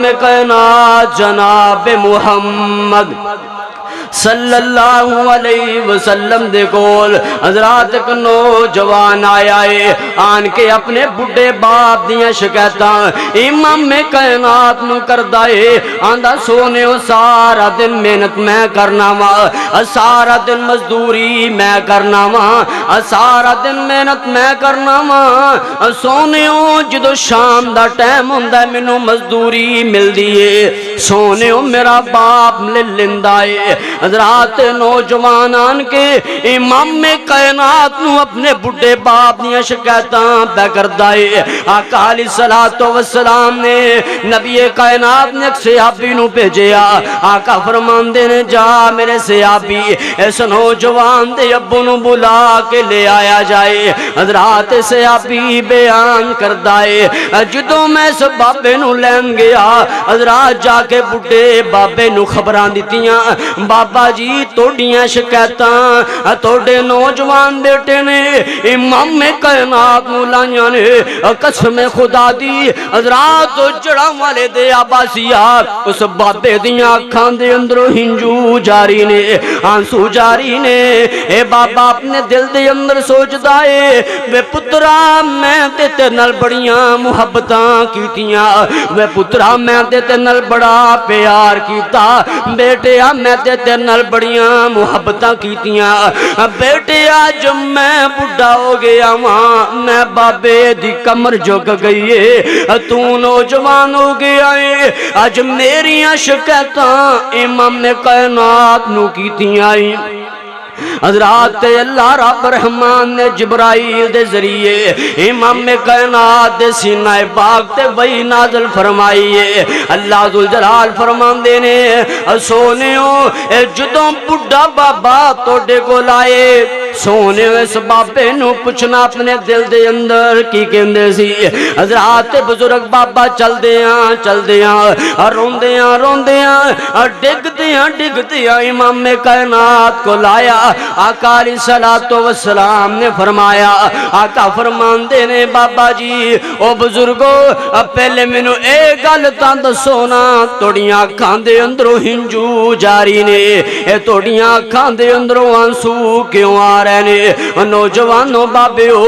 میں کائنات جناب محمد صلی اللہ علیہ وسلم دے کول حضرات ایک نوجوان آیا ہے آن کے اپنے بڑھے باپ دیاں شکایتاں امام میں کائنات نو کردا ہے آندا سونے سارا دن محنت میں کرنا وا سارا دن مزدوری میں کرنا وا سارا دن محنت میں کرنا وا سونے جدو شام دا ٹائم ہوندا مینوں مزدوری ملدی ہے سونے میرا باپ لے لیندا ہے حضرات نوجوان آن کے امام کائنات نو اپنے بڑھے باپ دیا شکایتاں پہ کردا ہے آقا علیہ الصلوۃ والسلام نے نبی کائنات نے ایک صحابی نو بھیجیا آقا فرماندے نے جا میرے صحابی اس نوجوان دے ابو نو بلا کے لے آیا جائے حضرات صحابی بیان کردا ہے جدوں میں اس بابے نو لین گیا حضرات جا کے بڑھے بابے نو خبراں دتیاں بابا جی توڑیاں شکایتاں توڑے نوجوان بیٹے نے امام کائنات نو لائیاں نے قسم خدا دی حضرات جڑا والے دے آباسیا اس بابے دیاں اکھاں دے اندروں ہنجو جاری نے آنسو جاری نے اے بابا اپنے دل دے اندر سوچ دائے وے پترا میں تے نال بڑیاں محبتاں کیتیاں وے پترا میں تے نال بڑا پیار کیتا بیٹیا میں تے نال بڑیاں محبتاں کیتیاں بیٹیا جب میں بڑھا ہو گیا ماں میں بابے دی کمر جھک گئی ہے تو نوجوان ہو گیا ہے آج میری شکایتاں امام کائنات نو کیتیاں حضرات اللہ رب رحمان نے جبرائیل دے ذریعے امام کائنات دے سینہ پاک تے وحی نازل فرمائی ہے اللہ ذوالجلال فرماندے نے سونیو جدوں بڑھا بابا توڑے کو لائے سونے اس بابے نو پوچھنا اپنے دل دے اندر کی کہندے سی حضرات بزرگ بابا چل دیاں روندیاں ڈگ دیاں امام کائنات کو لایا آقا علیہ الصلوۃ والسلام نے فرمایا آقا فرماندے نے بابا جی او بزرگو پہلے مینوں اے گل تاں دسو نا توڑیاں اکھاں دے اندروں ہنجو جاری نے اے توڑیاں اکھاں دے اندروں آنسو کیوں آ رہے نے نوجوانوں بابیو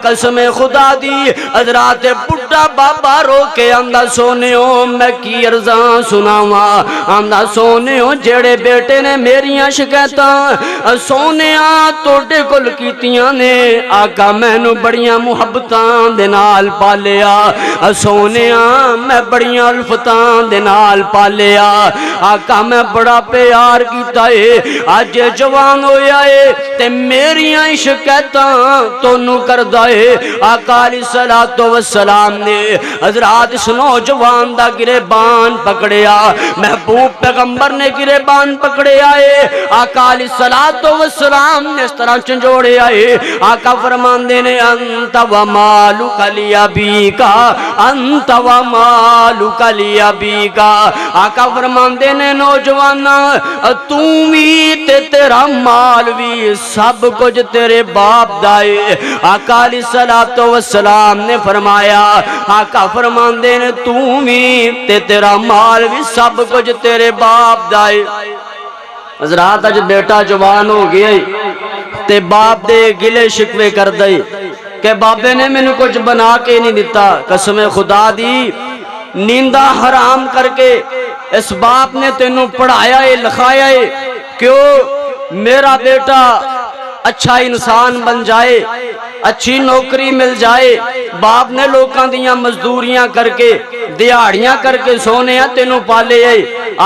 قسم خدا دی حضرات بڑھا بابا رو کے آندا سونیو میں کی عرضاں سناواں آندا سونیو جڑے بیٹے نے میریاں شکایتاں سونیاں توڑے کل کیتیاں نے آقا مینوں بڑیاں محبتاں دے نال پالیا سونیاں میں بڑیاں الفتاں دے نال پالیا آقا میں بڑا پیار کیتا ہے آج جوان ہویا ہے تے میریاں شکایتاں تونوں کردا ہے آقا علیہ الصلوۃ والسلام نے حضرات اس نوجوان دا گریبان پکڑیا محبوب پیغمبر نے گریبان پکڑیا ہے آقا علیہ الصلوۃ والسلام نے اس طرح چنجوڑے آئے آقا فرماندے نے انت و مالک لابیکا انت و مالک لابیکا آقا فرماندے نے نوجوانا تو بھی تے تیرا مال بھی سب کچھ تیرے باپ دائے آقا علیہ الصلوۃ والسلام نے فرمایا آقا فرماندے نے تو بھی تے تیرا مال بھی سب کچھ تیرے باپ دائے حضرات اج بیٹا جوان ہو گیا تے باپ دے گلے شکوے کر دے کہ بابے نے میں نے کچھ بنا کے نہیں دیتا قسم خدا دی نیندہ حرام کر کے اس باپ نے تینوں پڑھایا ہے لکھایا ہے کیوں میرا بیٹا اچھا انسان بن جائے اچھی نوکری مل جائے باپ نے لوکاں دیاں مزدوریاں کر کے دیہاڑیاں کر کے سونے تینوں پالے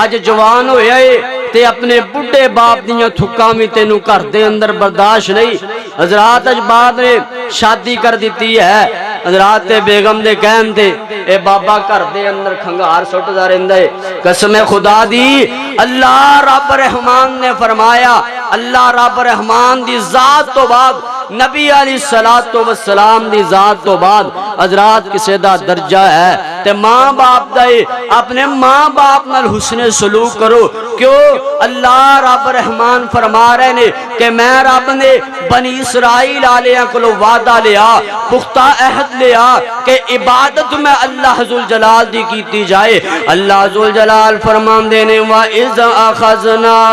آج جوان ہویا ہے تے اپنے بڑھے باپ دیاں تھکاں بھی تینوں گھر دے اندر برداشت نہیں حضرات اج بعد نے شادی کر دیتی ہے حضرات بیگم دے کہن تے اے بابا گھر دے اندر کھنگار سٹدا رہندا ہے قسم خدا دی اللہ رب رحمان نے فرمایا اللہ رب رحمان دی ذات تو بعد نبی علیہ الصلوۃ والسلام دی ذات تو بعد حضرات کسے دا درجہ ہے تے ماں باپ دے اپنے ماں باپ نال حسن سلوک کرو کیوں؟ اللہ رب رحمان فرما رہے نے کہ میں رب نے بنی اسرائیل آلیاں کو وعدہ لیا، پختہ عہد لیا کہ عبادت میں اللہ ذوالجلال دی کیتی جائے۔ اللہ ذوالجلال فرمان دینے وَإِذْ أَخَذْنَا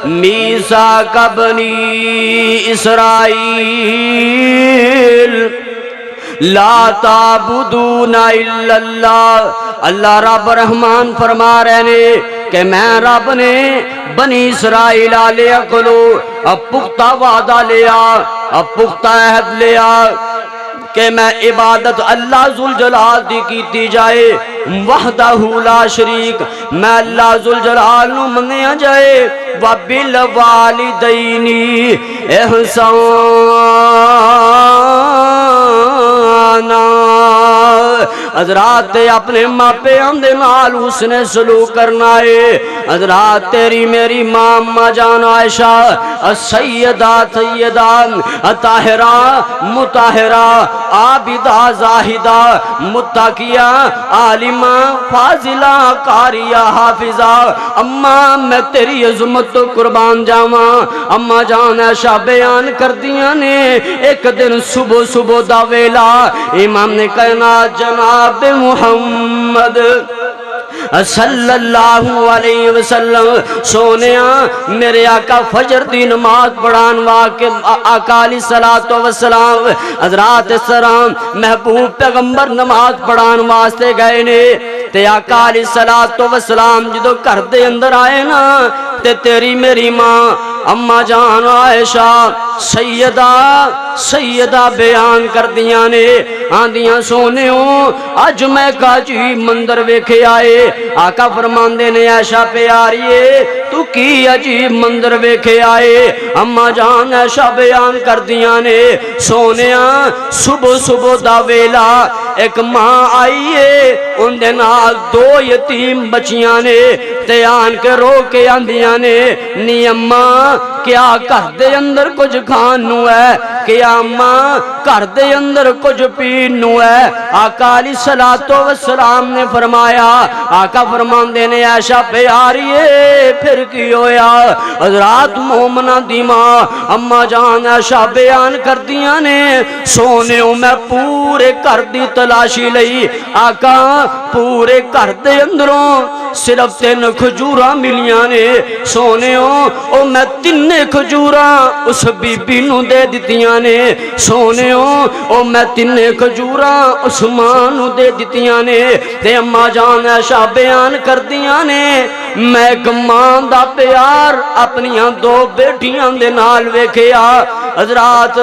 مِيثَاقَ بَنِي إِسْرَائِيلَ لا تعبدون الا اللہ۔ اللہ رب رحمان فرما رہے نے کہ میں رب نے بنی اسرائیل علیہ کلو اب پختہ وعدہ لیا، اب پختہ عہد لیا کہ میں عبادت اللہ ذوالجلال دی کیتی جائے، وحدہ لا شریک، میں اللہ ذوالجلال نو منیا جائے، وَبِالْوَالِدَيْنِ احسانا، حضرات اپنے ماں پیوں دے نال اس نے سلوک کرنا ہے۔ حضرات تیری میری ماں اماں جان عائشہ السیدہ سیدہ طاہرہ مطہرہ عابدہ زاہدہ متقیہ عالمہ فاضلہ قاریہ حافظہ، اماں میں تیری عظمت تو قربان جاواں۔ اماں جان عائشہ بیان کر دیا نے ایک دن صبح صبح دا ویلا امام نے کائنات جناب محمد صلی اللہ علیہ وسلم سونیا میرے آقا فجر دی نماز پڑھان واقع آقا علیہ الصلوۃ والسلام حضرات السلام محبوب پیغمبر نماز پڑھان واسطے گئے نے تے آقا علیہ الصلوۃ والسلام جدو گھر دے اندر آئے نا تے تیری میری ماں اماں جان عائشہ سیدہ بیان کر دیاں نے آندیاں سونیوں اج میں کاجی مندر ویکھے آئے۔ آقا فرماندے نے عائشہ پیاریے تو کی عجیب مندر ویکھے آئے؟ اماں جان عائشہ بیان کر دیاں نے سونیاں صبح صبح دا ویلا ایک ماں آئیے ان دے نال دو یتیم بچیاں نے تے آن کے رو کے آندیاں نے نی اماں کیا گھر دے اندر کچھ کھان نو ہے، کیا اماں گھر دے اندر کچھ پین نو ہے؟ آقا علیہ الصلوۃ والسلام نے فرمایا، آقا فرماندے نے عائشہ پیاریے پھر کی ہویا؟ حضرات مومنہ دی ماں اماں جان عائشہ بیان کر دیاں نے سونیوں میں پورے گھر دی تلاشی لئی، آقا پورے گھر دے اندروں صرف 3 کھجوراں ملیاں نے سونیوں او میں 3 کھجوراں اس بی بی نو دے دتیاں نے سونیوں او میں 3 کھجوراں اس ماں نو دے دتیاں نے تے اماں جان عائشہ بیان کر دیاں نے میں ایک ماں دا پیار اپنیاں 2 بیٹیاں دے نال ویکھیا۔ حضرات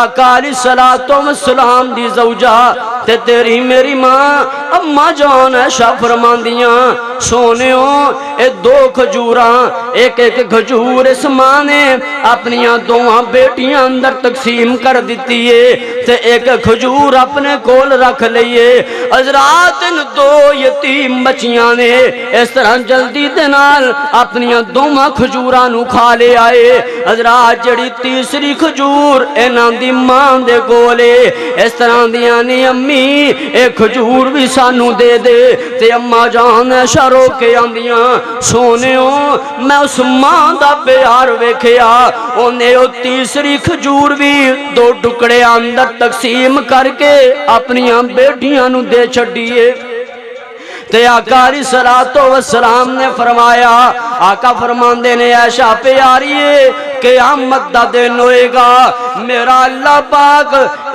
آقا علیہ الصلوۃ والسلام دی زوجہ تے تیری میری ماں اماں جان عائشہ فرماندیاں سونیوں اے 2 کھجوراں ایک ایک کھجور اس ماں نے اپنیاں 2 بیٹیاں اندر تقسیم کر دیتی ہے تے ایک کھجور اپنے کول رکھ لئیے۔ حضرات ان 2 یتیم بچیاں نے اس طرح جلدی دے نال اپنیاں 2 کھجوراں نو کھا لے آئے۔ حضرات جڑی تیسری کھجور انہاں دی ماں دے کولے اس طرح دیاں نے امی ایک کھجور بھی سانو دے دے تے اماں جان عائشہ رو کے آندیاں سونیوں میں اس ماں دا پیار ویکھیا انہیں او تیسری کھجور بھی 2 ٹکڑے اندر تقسیم کر کے اپنیاں بیٹیاں نو دے چھڈیے۔ تے آقا علیہ الصلوۃ والسلام نے فرمایا، آقا فرماندے نے عائشہ پیاریے قیامت دا دن ہوئے گا میرا اللہ پاک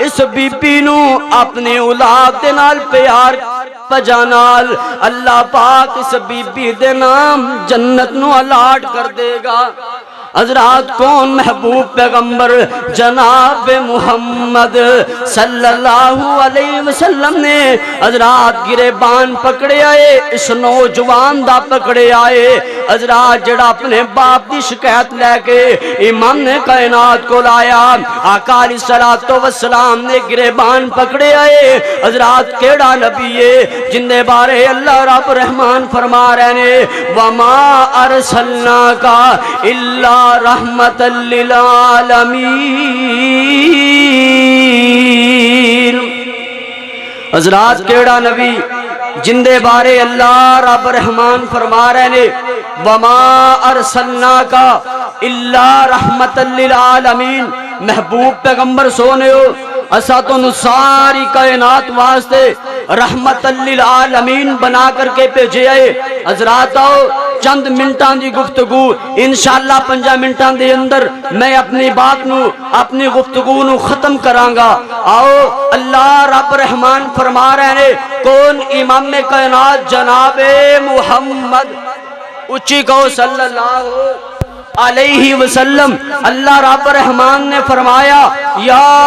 اس بی بی نو اپنی اولاد دے نال پیار پجانال اللہ پاک اس بی بی دے نام جنت نو الاٹ کر دے گا۔ حضرات کون؟ محبوب پیغمبر جناب محمد صلی اللہ علیہ وسلم نے حضرات گریبان پکڑے آئے اس نوجوان دا پکڑے آئے۔ حضرات جڑا اپنے باپ دی شکایت لے کے امام نے کائنات کو لایا، آقا علیہ الصلوۃ والسلام نے گریبان پکڑے آئے۔ حضرات کیڑا نبی ہے جن دے بارے اللہ رب رحمان فرما رہے نے وَمَا أَرْسَلْنَاكَ إِلَّا رحمت للعالمین۔ حضرات کیڑا نبی جندے بارے اللہ رب رحمان فرما رہے نے وما ارسلناک الا رحمت للعالمین، محبوب پیغمبر سونے ہو اسا تو ساری کائنات واسطے رحمت للعالمین بنا کر کے بھیجے آئے۔ حضرات آؤ چند منٹان دی گفتگو انشاءاللہ 5 منٹان دے اندر میں اپنی بات نو اپنی گفتگو نو ختم کرانگا۔ آؤ اللہ رب رحمان فرما رہے ہیں کون امام کائنات جناب محمد اچھی کہو صلی اللہ علیہ وسلم۔ اللہ رب رحمان نے فرمایا یا